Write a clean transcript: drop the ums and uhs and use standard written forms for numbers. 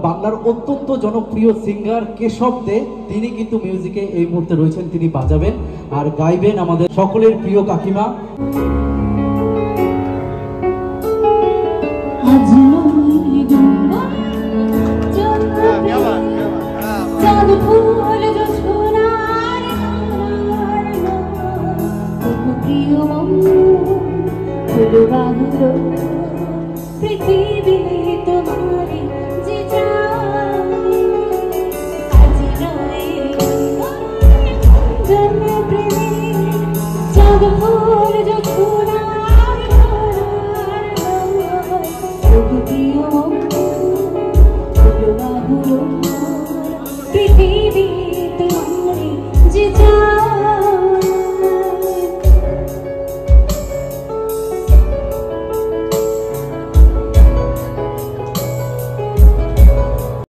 বাংলার অত্যন্ত জনপ্রিয় সিঙ্গার কেশব দে, তিনি কিন্তু মিউজিকে এই মুহূর্তে রয়েছেন, তিনি বাজাবেন আর গাইবেন আমাদের সকলের প্রিয় কাকিমা। পৃথিবী